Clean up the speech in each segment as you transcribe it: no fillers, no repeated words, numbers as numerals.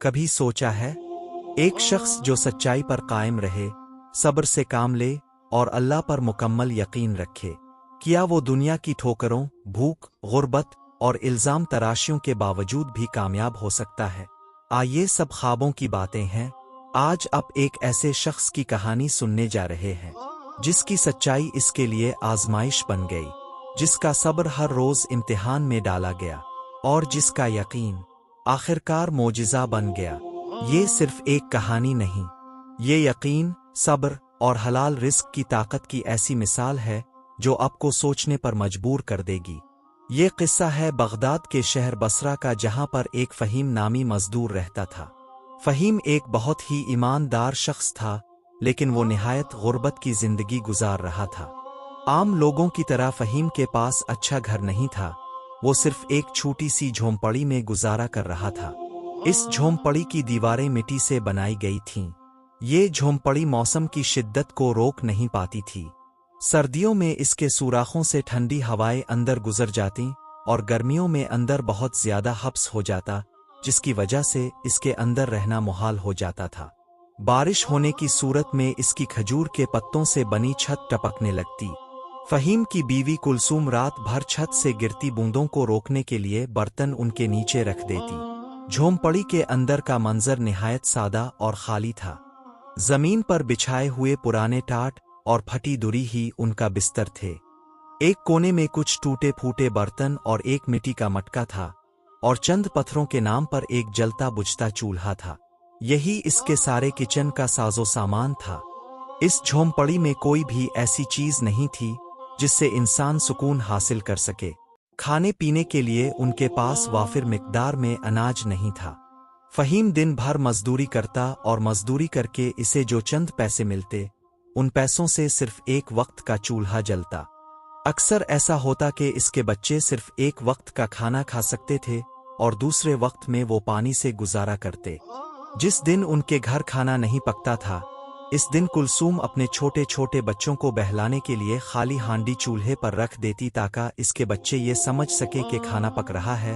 کبھی سوچا ہے ایک شخص جو سچائی پر قائم رہے، صبر سے کام لے اور اللہ پر مکمل یقین رکھے، کیا وہ دنیا کی ٹھوکروں، بھوک، غربت اور الزام تراشیوں کے باوجود بھی کامیاب ہو سکتا ہے؟ آئیے سب خوابوں کی باتیں ہیں، آج آپ ایک ایسے شخص کی کہانی سننے جا رہے ہیں جس کی سچائی اس کے لیے آزمائش بن گئی، جس کا صبر ہر روز امتحان میں ڈالا گیا اور جس کا یقین آخرکار معجزہ بن گیا۔ یہ صرف ایک کہانی نہیں، یہ یقین، صبر اور حلال رزق کی طاقت کی ایسی مثال ہے جو آپ کو سوچنے پر مجبور کر دے گی۔ یہ قصہ ہے بغداد کے شہر بصرہ کا، جہاں پر ایک فہیم نامی مزدور رہتا تھا۔ فہیم ایک بہت ہی ایماندار شخص تھا، لیکن وہ نہایت غربت کی زندگی گزار رہا تھا۔ عام لوگوں کی طرح فہیم کے پاس اچھا گھر نہیں تھا، وہ صرف ایک چھوٹی سی جھونپڑی میں گزارا کر رہا تھا۔ اس جھونپڑی کی دیواریں مٹی سے بنائی گئی تھیں۔ یہ جھونپڑی موسم کی شدت کو روک نہیں پاتی تھی۔ سردیوں میں اس کے سوراخوں سے ٹھنڈی ہوائیں اندر گزر جاتیں اور گرمیوں میں اندر بہت زیادہ حبس ہو جاتا، جس کی وجہ سے اس کے اندر رہنا محال ہو جاتا تھا۔ بارش ہونے کی صورت میں اس کی کھجور کے پتوں سے بنی چھت ٹپکنے لگتی۔ فہیم کی بیوی کلثوم رات بھر چھت سے گرتی بوندوں کو روکنے کے لیے برتن ان کے نیچے رکھ دیتی۔ جھونپڑی کے اندر کا منظر نہایت سادہ اور خالی تھا۔ زمین پر بچھائے ہوئے پرانے ٹاٹ اور پھٹی دری ہی ان کا بستر تھے۔ ایک کونے میں کچھ ٹوٹے پھوٹے برتن اور ایک مٹی کا مٹکا تھا، اور چند پتھروں کے نام پر ایک جلتا بجھتا چولہا تھا۔ یہی اس کے سارے کچن کا ساز و سامان تھا۔ اس جھونپڑی میں کوئی بھی ایسی چیز نہیں تھی جس سے انسان سکون حاصل کر سکے۔ کھانے پینے کے لیے ان کے پاس وافر مقدار میں اناج نہیں تھا۔ فہیم دن بھر مزدوری کرتا اور مزدوری کر کے اسے جو چند پیسے ملتے، ان پیسوں سے صرف ایک وقت کا چولہا جلتا۔ اکثر ایسا ہوتا کہ اس کے بچے صرف ایک وقت کا کھانا کھا سکتے تھے اور دوسرے وقت میں وہ پانی سے گزارا کرتے۔ جس دن ان کے گھر کھانا نہیں پکتا تھا، اس دن کلثوم اپنے چھوٹے چھوٹے بچوں کو بہلانے کے لیے خالی ہانڈی چولہے پر رکھ دیتی تاکہ اس کے بچے یہ سمجھ سکے کہ کھانا پک رہا ہے،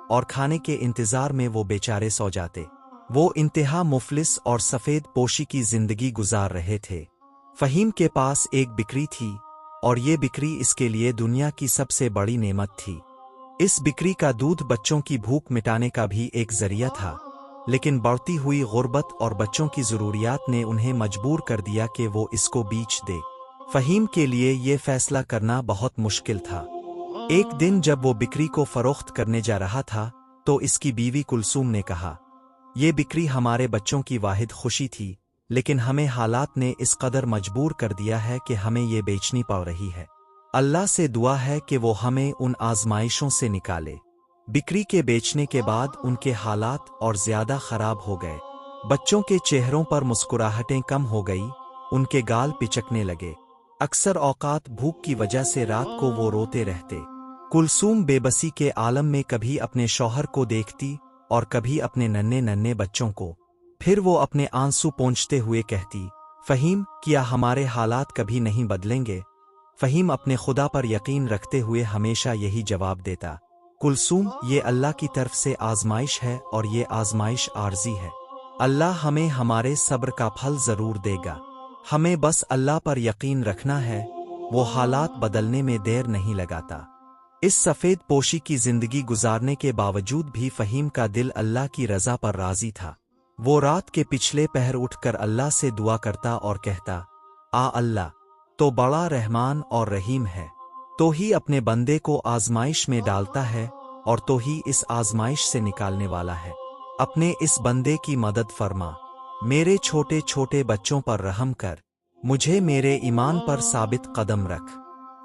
اور کھانے کے انتظار میں وہ بیچارے سو جاتے۔ وہ انتہا مفلس اور سفید پوشی کی زندگی گزار رہے تھے۔ فہیم کے پاس ایک بکری تھی، اور یہ بکری اس کے لیے دنیا کی سب سے بڑی نعمت تھی۔ اس بکری کا دودھ بچوں کی بھوک مٹانے کا بھی ایک ذریعہ تھا، لیکن بڑھتی ہوئی غربت اور بچوں کی ضروریات نے انہیں مجبور کر دیا کہ وہ اس کو بیچ دے۔ فہیم کے لیے یہ فیصلہ کرنا بہت مشکل تھا۔ ایک دن جب وہ بکری کو فروخت کرنے جا رہا تھا تو اس کی بیوی کلثوم نے کہا، یہ بکری ہمارے بچوں کی واحد خوشی تھی، لیکن ہمیں حالات نے اس قدر مجبور کر دیا ہے کہ ہمیں یہ بیچنی پڑ رہی ہے۔ اللہ سے دعا ہے کہ وہ ہمیں ان آزمائشوں سے نکالے۔ بکری کے بیچنے کے بعد ان کے حالات اور زیادہ خراب ہو گئے۔ بچوں کے چہروں پر مسکراہٹیں کم ہو گئی، ان کے گال پچکنے لگے۔ اکثر اوقات بھوک کی وجہ سے رات کو وہ روتے رہتے۔ کلثوم بے بسی کے عالم میں کبھی اپنے شوہر کو دیکھتی اور کبھی اپنے ننھے ننھے بچوں کو۔ پھر وہ اپنے آنسو پونچھتے ہوئے کہتی، فہیم، کیا ہمارے حالات کبھی نہیں بدلیں گے؟ فہیم اپنے خدا پر یقین رکھتے ہوئے ہمیشہ یہی جواب دیتا، کلثوم، یہ اللہ کی طرف سے آزمائش ہے اور یہ آزمائش عارضی ہے۔ اللہ ہمیں ہمارے صبر کا پھل ضرور دے گا۔ ہمیں بس اللہ پر یقین رکھنا ہے، وہ حالات بدلنے میں دیر نہیں لگاتا۔ اس سفید پوشی کی زندگی گزارنے کے باوجود بھی فہیم کا دل اللہ کی رضا پر راضی تھا۔ وہ رات کے پچھلے پہر اٹھ کر اللہ سے دعا کرتا اور کہتا، اللہ تو بڑا رحمان اور رحیم ہے، تو ہی اپنے بندے کو آزمائش میں ڈالتا ہے اور تو ہی اس آزمائش سے نکالنے والا ہے۔ اپنے اس بندے کی مدد فرما، میرے چھوٹے چھوٹے بچوں پر رحم کر، مجھے میرے ایمان پر ثابت قدم رکھ۔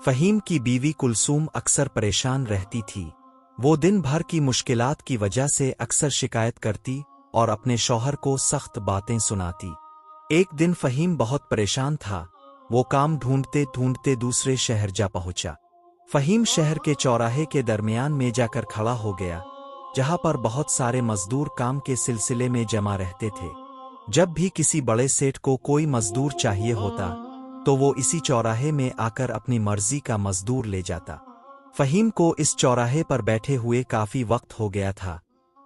فہیم کی بیوی کلثوم اکثر پریشان رہتی تھی۔ وہ دن بھر کی مشکلات کی وجہ سے اکثر شکایت کرتی اور اپنے شوہر کو سخت باتیں سناتی۔ ایک دن فہیم بہت پریشان تھا، وہ کام ڈھونڈتے ڈھونڈتے دوسرے شہر جا پہنچا۔ فہیم شہر کے چوراہے کے درمیان میں جا کر کھڑا ہو گیا، جہاں پر بہت سارے مزدور کام کے سلسلے میں جمع رہتے تھے۔ جب بھی کسی بڑے سیٹ کو کوئی مزدور چاہیے ہوتا تو وہ اسی چوراہے میں آ کر اپنی مرضی کا مزدور لے جاتا۔ فہیم کو اس چوراہے پر بیٹھے ہوئے کافی وقت ہو گیا تھا،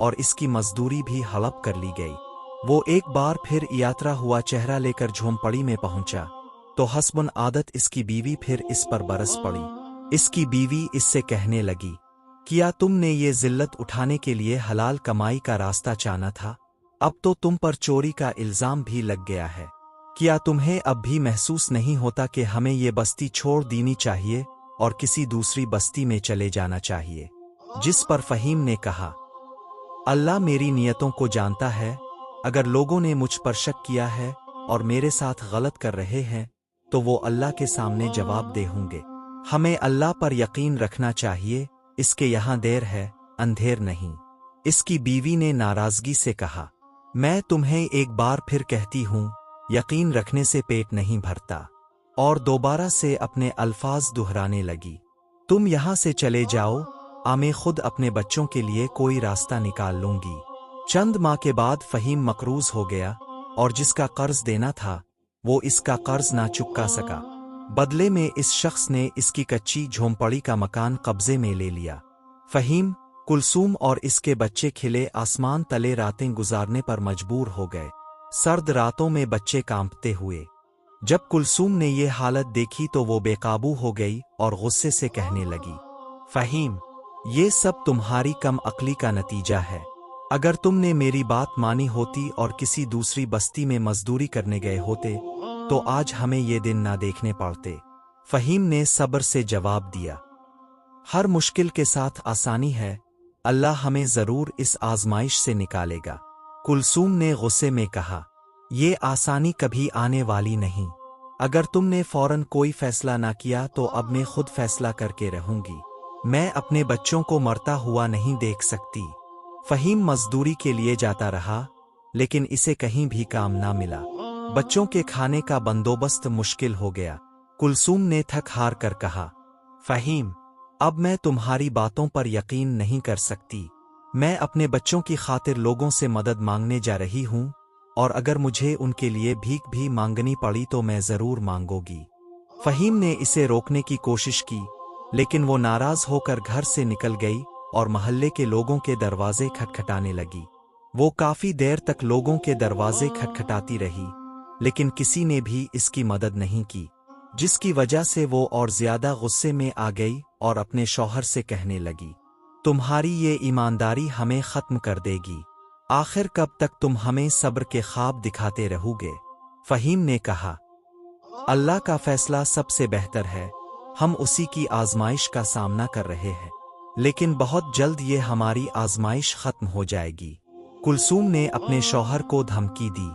اور اس کی مزدوری بھی ہڑپ کر لی گئی۔ وہ ایک بار پھر یاترا ہوا چہرہ لے کر جھونپڑی میں پہنچا تو حسبن عادت اس کی بیوی پھر اس پر برس پڑی۔ اس کی بیوی اس سے کہنے لگی، کیا تم نے یہ ذلت اٹھانے کے لیے حلال کمائی کا راستہ چانا تھا؟ اب تو تم پر چوری کا الزام بھی لگ گیا ہے۔ کیا تمہیں اب بھی محسوس نہیں ہوتا کہ ہمیں یہ بستی چھوڑ دینی چاہیے اور کسی دوسری بستی میں چلے جانا چاہیے؟ جس پر فہیم نے کہا، اللہ میری نیتوں کو جانتا ہے، اگر لوگوں نے مجھ پر شک کیا ہے اور میرے ساتھ غلط کر رہے ہیں تو وہ اللہ کے سامنے جواب دہ ہوں گے۔ ہمیں اللہ پر یقین رکھنا چاہیے، اس کے یہاں دیر ہے، اندھیر نہیں۔ اس کی بیوی نے ناراضگی سے کہا، میں تمہیں ایک بار پھر کہتی ہوں، یقین رکھنے سے پیٹ نہیں بھرتا، اور دوبارہ سے اپنے الفاظ دہرانے لگی، تم یہاں سے چلے جاؤ، میں خود اپنے بچوں کے لیے کوئی راستہ نکال لوں گی۔ چند ماہ کے بعد فہیم مقروض ہو گیا اور جس کا قرض دینا تھا وہ اس کا قرض نہ چکا سکا۔ بدلے میں اس شخص نے اس کی کچی جھونپڑی کا مکان قبضے میں لے لیا۔ فہیم، کلثوم اور اس کے بچے کھلے آسمان تلے راتیں گزارنے پر مجبور ہو گئے۔ سرد راتوں میں بچے کانپتے ہوئے۔ جب کلثوم نے یہ حالت دیکھی تو وہ بے قابو ہو گئی اور غصے سے کہنے لگی، فہیم، یہ سب تمہاری کم عقلی کا نتیجہ ہے۔ اگر تم نے میری بات مانی ہوتی اور کسی دوسری بستی میں مزدوری کرنے گئے ہوتے تو آج ہمیں یہ دن نہ دیکھنے پڑتے۔ فہیم نے صبر سے جواب دیا، ہر مشکل کے ساتھ آسانی ہے، اللہ ہمیں ضرور اس آزمائش سے نکالے گا۔ کلثوم نے غصے میں کہا، یہ آسانی کبھی آنے والی نہیں، اگر تم نے فوراً کوئی فیصلہ نہ کیا تو اب میں خود فیصلہ کر کے رہوں گی، میں اپنے بچوں کو مرتا ہوا نہیں دیکھ سکتی۔ فہیم مزدوری کے لیے جاتا رہا لیکن اسے کہیں بھی کام نہ ملا۔ بچوں کے کھانے کا بندوبست مشکل ہو گیا۔ کلثوم نے تھک ہار کر کہا، فہیم، اب میں تمہاری باتوں پر یقین نہیں کر سکتی، میں اپنے بچوں کی خاطر لوگوں سے مدد مانگنے جا رہی ہوں، اور اگر مجھے ان کے لیے بھیک بھی مانگنی پڑی تو میں ضرور مانگوں گی۔ فہیم نے اسے روکنے کی کوشش کی لیکن وہ ناراض ہو کر گھر سے نکل گئی اور محلے کے لوگوں کے دروازے کھٹکھٹانے لگی۔ وہ کافی دیر تک لوگوں کے دروازے کھٹکھٹاتی رہی لیکن کسی نے بھی اس کی مدد نہیں کی، جس کی وجہ سے وہ اور زیادہ غصے میں آ گئی اور اپنے شوہر سے کہنے لگی، تمہاری یہ ایمانداری ہمیں ختم کر دے گی، آخر کب تک تم ہمیں صبر کے خواب دکھاتے رہو گے؟ فہیم نے کہا، اللہ کا فیصلہ سب سے بہتر ہے، ہم اسی کی آزمائش کا سامنا کر رہے ہیں، لیکن بہت جلد یہ ہماری آزمائش ختم ہو جائے گی۔ کلثوم نے اپنے شوہر کو دھمکی دی،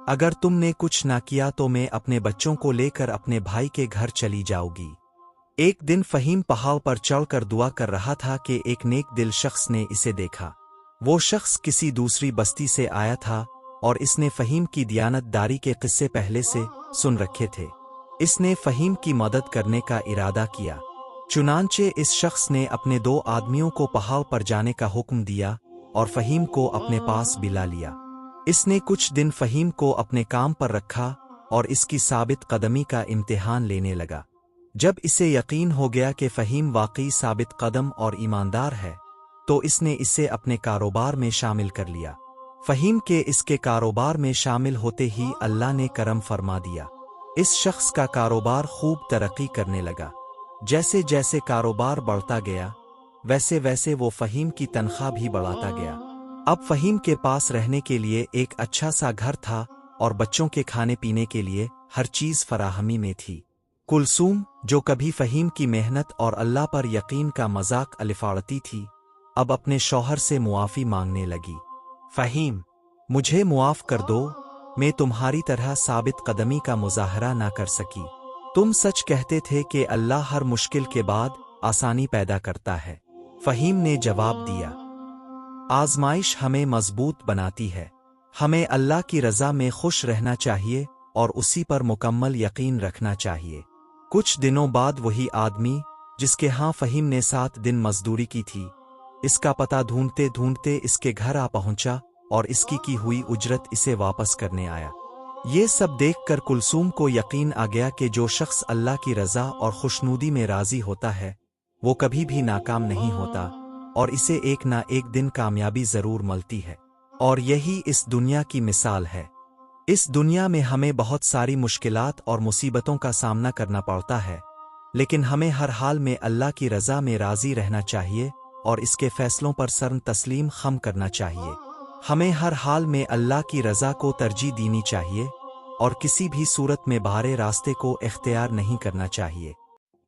اگر تم نے کچھ نہ کیا تو میں اپنے بچوں کو لے کر اپنے بھائی کے گھر چلی جاؤ گی۔ ایک دن فہیم پہاڑ پر چڑھ کر دعا کر رہا تھا کہ ایک نیک دل شخص نے اسے دیکھا۔ وہ شخص کسی دوسری بستی سے آیا تھا اور اس نے فہیم کی دیانت داری کے قصے پہلے سے سن رکھے تھے۔ اس نے فہیم کی مدد کرنے کا ارادہ کیا، چنانچہ اس شخص نے اپنے 2 آدمیوں کو پہاڑ پر جانے کا حکم دیا اور فہیم کو اپنے پاس بلا لیا۔ اس نے کچھ دن فہیم کو اپنے کام پر رکھا اور اس کی ثابت قدمی کا امتحان لینے لگا۔ جب اسے یقین ہو گیا کہ فہیم واقعی ثابت قدم اور ایماندار ہے تو اس نے اسے اپنے کاروبار میں شامل کر لیا۔ فہیم کے اس کے کاروبار میں شامل ہوتے ہی اللہ نے کرم فرما دیا۔ اس شخص کا کاروبار خوب ترقی کرنے لگا۔ جیسے جیسے کاروبار بڑھتا گیا ویسے ویسے وہ فہیم کی تنخواہ بھی بڑھاتا گیا۔ اب فہیم کے پاس رہنے کے لیے ایک اچھا سا گھر تھا اور بچوں کے کھانے پینے کے لیے ہر چیز فراہمی میں تھی۔ کلثوم، جو کبھی فہیم کی محنت اور اللہ پر یقین کا مذاق الفاڑتی تھی، اب اپنے شوہر سے معافی مانگنے لگی۔ فہیم، مجھے معاف کر دو، میں تمہاری طرح ثابت قدمی کا مظاہرہ نہ کر سکی۔ تم سچ کہتے تھے کہ اللہ ہر مشکل کے بعد آسانی پیدا کرتا ہے۔ فہیم نے جواب دیا، آزمائش ہمیں مضبوط بناتی ہے، ہمیں اللہ کی رضا میں خوش رہنا چاہیے اور اسی پر مکمل یقین رکھنا چاہیے۔ کچھ دنوں بعد وہی آدمی جس کے ہاں فہیم نے 7 دن مزدوری کی تھی، اس کا پتہ ڈھونڈتے ڈھونڈتے اس کے گھر آ پہنچا اور اس کی ہوئی اجرت اسے واپس کرنے آیا۔ یہ سب دیکھ کر کلثوم کو یقین آ گیا کہ جو شخص اللہ کی رضا اور خوشنودی میں راضی ہوتا ہے وہ کبھی بھی ناکام نہیں ہوتا، اور اسے ایک نہ ایک دن کامیابی ضرور ملتی ہے۔ اور یہی اس دنیا کی مثال ہے۔ اس دنیا میں ہمیں بہت ساری مشکلات اور مصیبتوں کا سامنا کرنا پڑتا ہے، لیکن ہمیں ہر حال میں اللہ کی رضا میں راضی رہنا چاہیے اور اس کے فیصلوں پر سر تسلیم خم کرنا چاہیے۔ ہمیں ہر حال میں اللہ کی رضا کو ترجیح دینی چاہیے اور کسی بھی صورت میں بھارے راستے کو اختیار نہیں کرنا چاہیے۔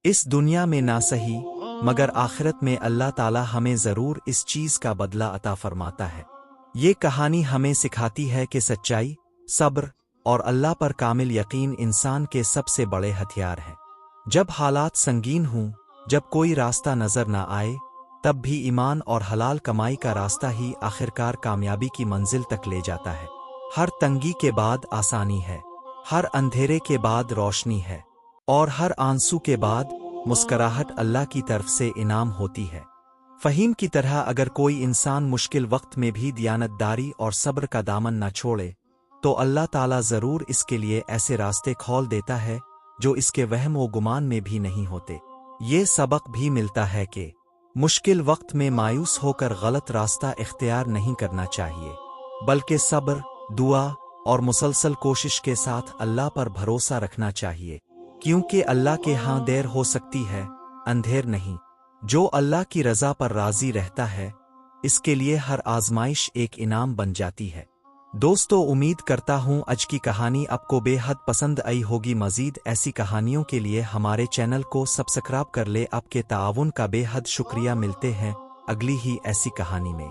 اس دنیا میں نہ صحیح مگر آخرت میں اللہ تعالی ہمیں ضرور اس چیز کا بدلہ عطا فرماتا ہے۔ یہ کہانی ہمیں سکھاتی ہے کہ سچائی، صبر اور اللہ پر کامل یقین انسان کے سب سے بڑے ہتھیار ہیں۔ جب حالات سنگین ہوں، جب کوئی راستہ نظر نہ آئے، تب بھی ایمان اور حلال کمائی کا راستہ ہی آخرکار کامیابی کی منزل تک لے جاتا ہے۔ ہر تنگی کے بعد آسانی ہے، ہر اندھیرے کے بعد روشنی ہے، اور ہر آنسو کے بعد مسکراہٹ اللہ کی طرف سے انعام ہوتی ہے۔ فہیم کی طرح اگر کوئی انسان مشکل وقت میں بھی دیانتداری اور صبر کا دامن نہ چھوڑے تو اللہ تعالیٰ ضرور اس کے لیے ایسے راستے کھول دیتا ہے جو اس کے وہم و گمان میں بھی نہیں ہوتے۔ یہ سبق بھی ملتا ہے کہ مشکل وقت میں مایوس ہو کر غلط راستہ اختیار نہیں کرنا چاہیے، بلکہ صبر، دعا اور مسلسل کوشش کے ساتھ اللہ پر بھروسہ رکھنا چاہیے، کیونکہ اللہ کے ہاں دیر ہو سکتی ہے، اندھیر نہیں۔ جو اللہ کی رضا پر راضی رہتا ہے، اس کے لیے ہر آزمائش ایک انعام بن جاتی ہے۔ دوستو، امید کرتا ہوں آج کی کہانی آپ کو بے حد پسند آئی ہوگی۔ مزید ایسی کہانیوں کے لیے ہمارے چینل کو سبسکرائب کر لے۔ آپ کے تعاون کا بے حد شکریہ۔ ملتے ہیں اگلی ہی ایسی کہانی میں۔